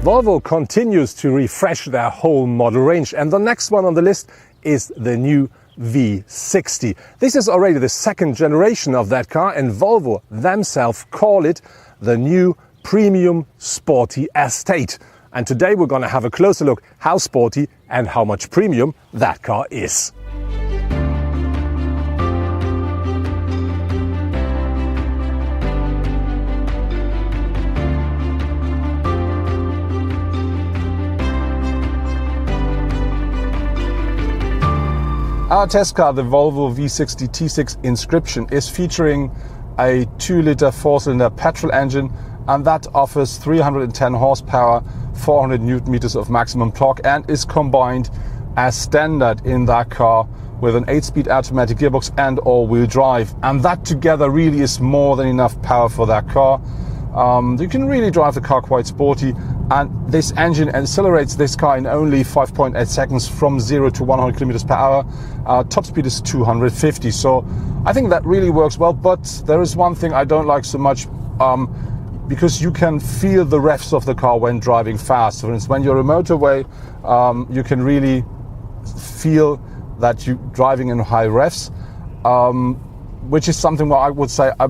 Volvo continues to refresh their whole model range, and the next one on the list is the new V60. This is already the second generation of that car, and Volvo themselves call it the new premium sporty estate. And today we're going to have a closer look how sporty and how much premium that car is. Our test car, the Volvo V60 T6 Inscription, is featuring a 2-litre 4-cylinder petrol engine, and that offers 310 horsepower, 400 newton meters of maximum torque, and is combined as standard in that car with an 8-speed automatic gearbox and all-wheel drive. And that together really is more than enough power for that car. You can really drive the car quite sporty, and this engine accelerates this car in only 5.8 seconds from 0 to 100 kilometers per hour. Top speed is 250, so I think that really works well. But there is one thing I don't like so much, because you can feel the revs of the car when driving fast. For instance, when you're on a motorway, you can really feel that you're driving in high revs, which is something where I would say I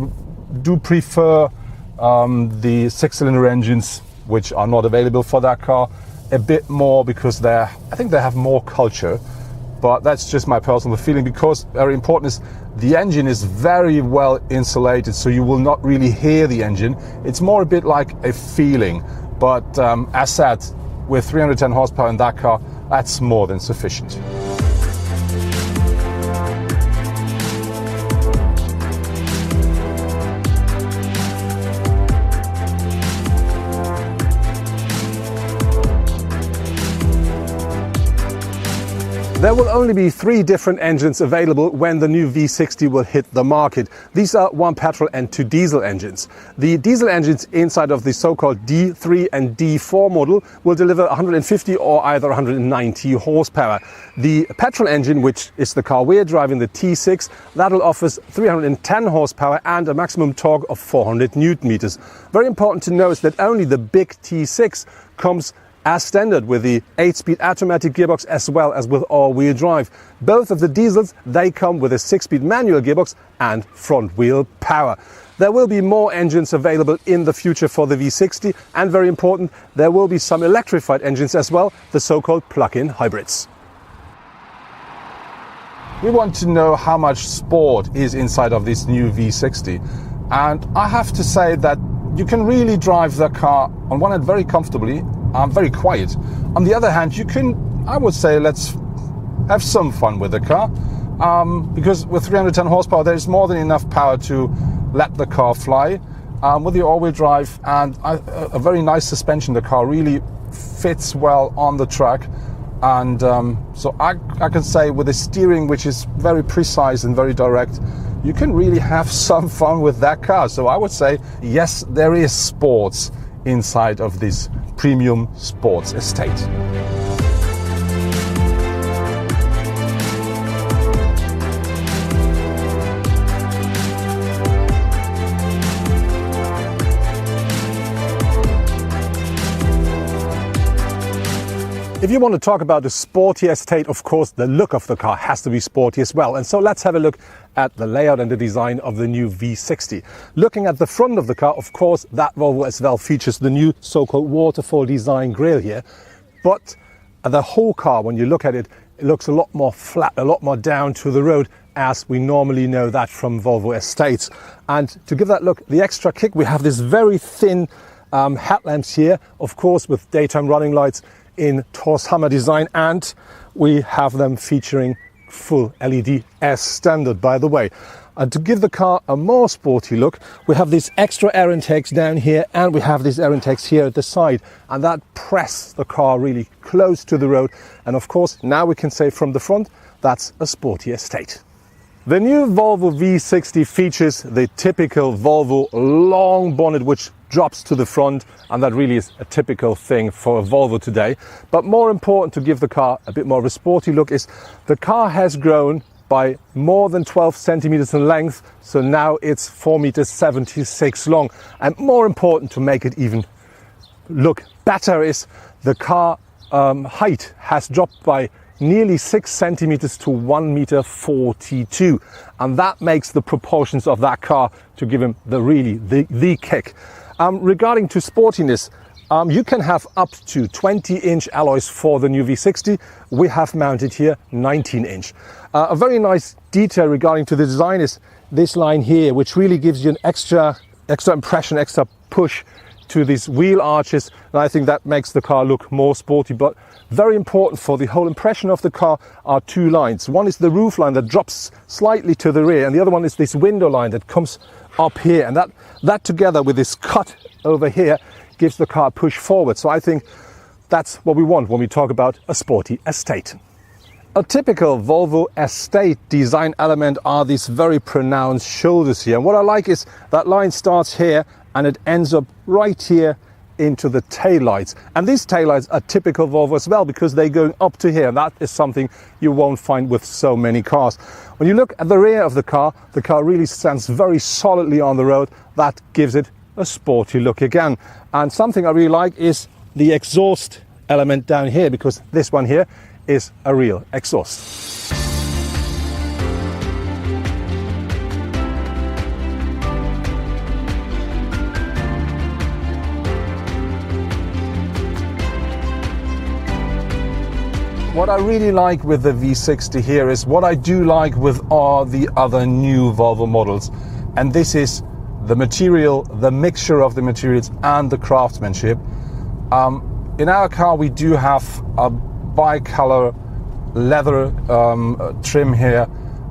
do prefer the 6-cylinder engines, which are not available for that car, a bit more, because I think they have more culture. But that's just my personal feeling, because very important is the engine is very well insulated, so you will not really hear the engine. It's more a bit like a feeling. But as said, with 310 horsepower in that car, that's more than sufficient. There will only be 3 different engines available when the new V60 will hit the market. These are 1 petrol and 2 diesel engines. The diesel engines inside of the so-called D3 and D4 model will deliver 150 or either 190 horsepower. The petrol engine, which is the car we're driving, the T6, that'll offers 310 horsepower and a maximum torque of 400 newton meters. Very important to note that only the big T6 comes as standard with the 8-speed automatic gearbox as well as with all-wheel drive. Both of the diesels, they come with a 6-speed manual gearbox and front-wheel power. There will be more engines available in the future for the V60, and very important, there will be some electrified engines as well, the so-called plug-in hybrids. We want to know how much sport is inside of this new V60, and I have to say that you can really drive the car on one hand very comfortably, very quiet. On the other hand, you can, I would say, let's have some fun with the car, because with 310 horsepower there is more than enough power to let the car fly. With the all-wheel drive and a very nice suspension, the car really fits well on the track. And so I can say, with the steering, which is very precise and very direct, you can really have some fun with that car. So I would say, yes, there is sports inside of this premium sports estate. If you want to talk about the sporty estate, of course, the look of the car has to be sporty as well. And so let's have a look at the layout and the design of the new V60. Looking at the front of the car, of course, that Volvo as well features the new so-called waterfall design grille here. But the whole car, when you look at it, it looks a lot more flat, a lot more down to the road, as we normally know that from Volvo estates. And to give that look the extra kick, we have this very thin headlamps here, of course, with daytime running lights in Tor's Hammer design, and we have them featuring full LED as standard, by the way. And to give the car a more sporty look, we have these extra air intakes down here, and we have these air intakes here at the side, and that press the car really close to the road. And of course, now we can say from the front, that's a sporty estate. The new Volvo V60 features the typical Volvo long bonnet, which drops to the front, and that really is a typical thing for a Volvo today. But more important, to give the car a bit more of a sporty look, is the car has grown by more than 12 centimeters in length, so now it's 4.76 meters long. And more important, to make it even look better is the car height has dropped by nearly 6 centimeters to 1.42 meters, and that makes the proportions of that car to give him the kick. Regarding to sportiness, you can have up to 20-inch alloys for the new V60. We have mounted here 19-inch. A very nice detail regarding to the design is this line here, which really gives you an extra impression, extra push to these wheel arches, and I think that makes the car look more sporty. But very important for the whole impression of the car are two lines. One is the roof line that drops slightly to the rear, and the other one is this window line that comes up here, and that together with this cut over here gives the car a push forward. So I think that's what we want when we talk about a sporty estate. A typical Volvo estate design element are these very pronounced shoulders here. And what I like is that line starts here and it ends up right here into the taillights. And these taillights are typical Volvo as well, because they're going up to here. And that is something you won't find with so many cars. When you look at the rear of the car really stands very solidly on the road. That gives it a sporty look again. And something I really like is the exhaust element down here, because this one here is a real exhaust. What I really like with the V60 here is what I do like with all the other new Volvo models, and this is the material, the mixture of the materials and the craftsmanship. In our car we do have a bi-color leather trim here,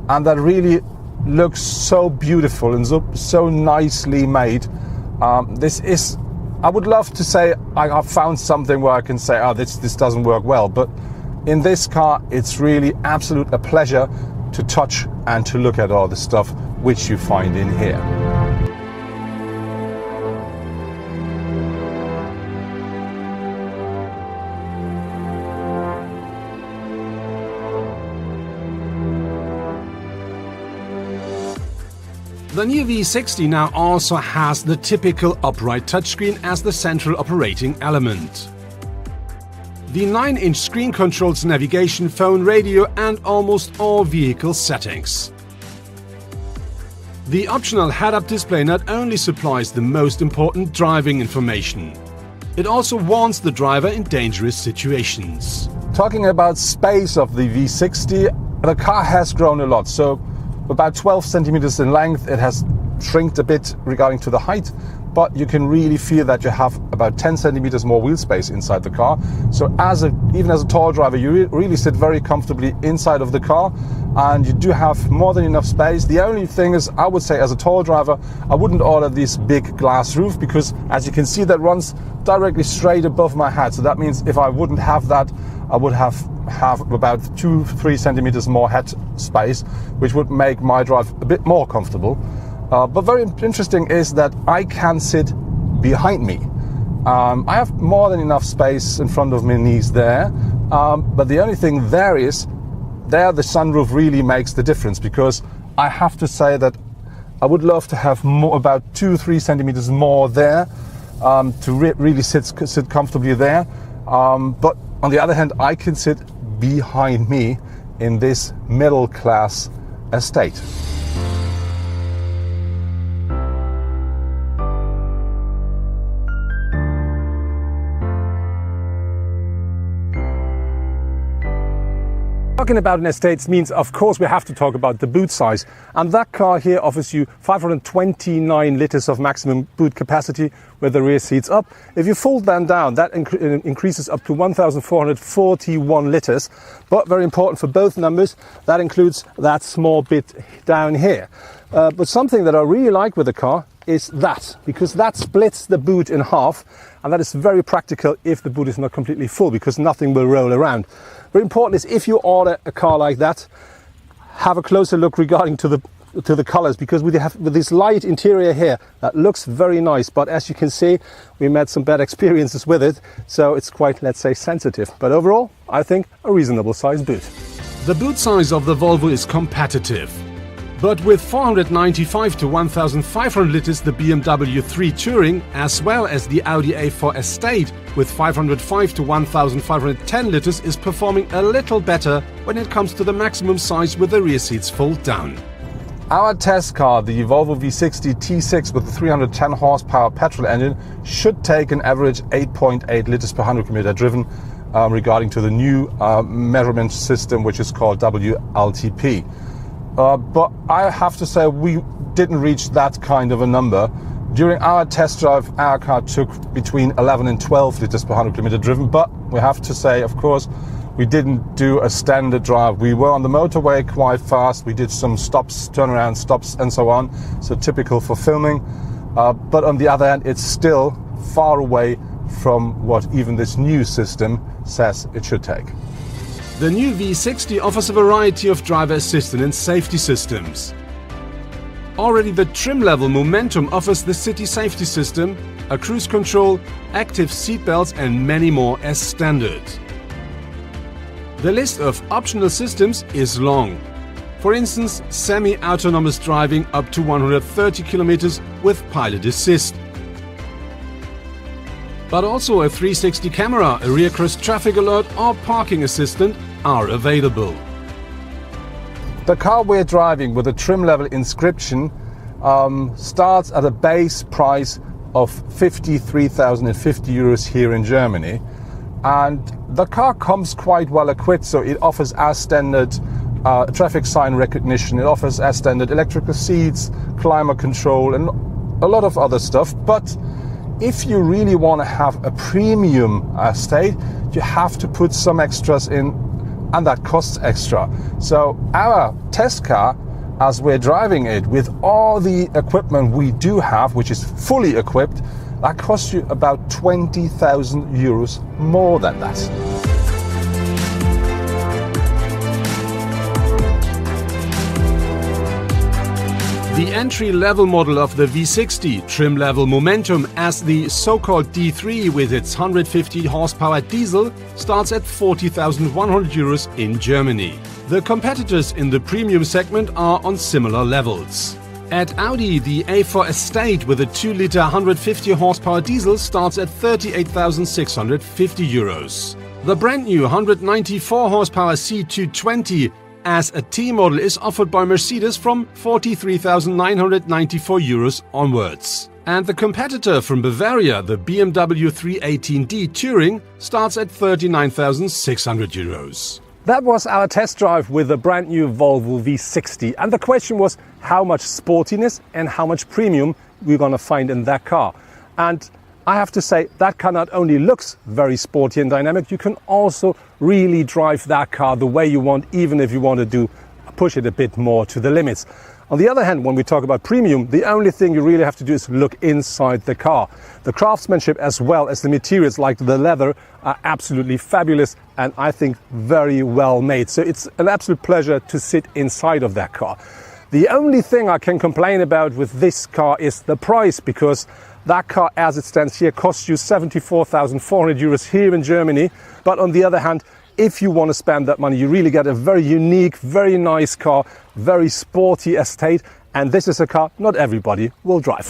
and that really looks so beautiful and so nicely made. This is, I would love to say I have found something where I can say, oh, this doesn't work well, but in this car it's really absolute a pleasure to touch and to look at all the stuff which you find in here. The new V60 now also has the typical upright touchscreen as the central operating element. The 9-inch screen controls navigation, phone, radio and almost all vehicle settings. The optional head-up display not only supplies the most important driving information, it also warns the driver in dangerous situations. Talking about space of the V60, the car has grown a lot. So about 12 centimeters in length, it has shrinked a bit regarding to the height, but you can really feel that you have about 10 centimeters more wheel space inside the car. So even as a tall driver, you really sit very comfortably inside of the car, and you do have more than enough space. The only thing is, I would say as a tall driver, I wouldn't order this big glass roof, because as you can see, that runs directly straight above my head. So that means if I wouldn't have that, I would have about 2-3 centimeters more head space, which would make my drive a bit more comfortable. But very interesting is that I can sit behind me. I have more than enough space in front of my knees there, but the only thing there is, the sunroof really makes the difference, because I have to say that I would love to have more, about 2-3 centimeters more there, to really sit comfortably there. But on the other hand, I can sit behind me in this middle class estate. Talking about an estate means, of course, we have to talk about the boot size. And that car here offers you 529 liters of maximum boot capacity with the rear seats up. If you fold them down, that increases up to 1,441 liters. But very important for both numbers, that includes that small bit down here. But something that I really like with the car is that, because that splits the boot in half, and that is very practical if the boot is not completely full, because nothing will roll around. Very important is, if you order a car like that, have a closer look regarding to the colors, because with this light interior here, that looks very nice, but as you can see, we met some bad experiences with it, so it's quite, let's say, sensitive. But overall, I think a reasonable size boot. The boot size of the Volvo is competitive. But with 495 to 1,500 litres, the BMW 3 Touring, as well as the Audi A4 Estate with 505 to 1,510 litres, is performing a little better when it comes to the maximum size with the rear seats fold down. Our test car, the Volvo V60 T6 with the 310 horsepower petrol engine, should take an average 8.8 litres per 100 kilometer driven, regarding to the new measurement system, which is called WLTP. But I have to say we didn't reach that kind of a number. During our test drive, our car took between 11 and 12 litres per 100 kilometer driven, but we have to say, of course, we didn't do a standard drive. We were on the motorway quite fast. We did some stops, turnaround stops and so on, so typical for filming. But on the other hand, it's still far away from what even this new system says it should take. The new V60 offers a variety of driver assistance and safety systems. Already the trim level Momentum offers the city safety system, a cruise control, active seatbelts and many more as standard. The list of optional systems is long. For instance, semi-autonomous driving up to 130 km with pilot assist. But also a 360 camera, a rear cross traffic alert or parking assistant are available. The car we're driving with a trim level inscription starts at a base price of 53,050 euros here in Germany. And the car comes quite well equipped, so it offers as standard traffic sign recognition, it offers as standard electrical seats, climate control and a lot of other stuff. But if you really want to have a premium estate, you have to put some extras in, and that costs extra. So our test car, as we're driving it with all the equipment we do have, which is fully equipped, that costs you about 20,000 euros more than that. The entry-level model of the V60, trim level Momentum as the so-called D3 with its 150 horsepower diesel, starts at 40,100 euros in Germany. The competitors in the premium segment are on similar levels. At Audi, the A4 Estate with a 2-litre 150 horsepower diesel starts at 38,650 euros. The brand new 194 horsepower C220 as a T model is offered by Mercedes from 43,994 euros onwards. And the competitor from Bavaria, the BMW 318D Touring, starts at 39,600 euros. That was our test drive with the brand new Volvo V60. And the question was how much sportiness and how much premium we're going to find in that car. And I have to say that car not only looks very sporty and dynamic, you can also really drive that car the way you want, even if you want to push it a bit more to the limits. On the other hand, when we talk about premium, the only thing you really have to do is look inside the car. The craftsmanship as well as the materials like the leather are absolutely fabulous and I think very well made. So it's an absolute pleasure to sit inside of that car. The only thing I can complain about with this car is the price, because that car as it stands here costs you 74,400 euros here in Germany. But on the other hand, if you want to spend that money, you really get a very unique, very nice car, very sporty estate. And this is a car not everybody will drive.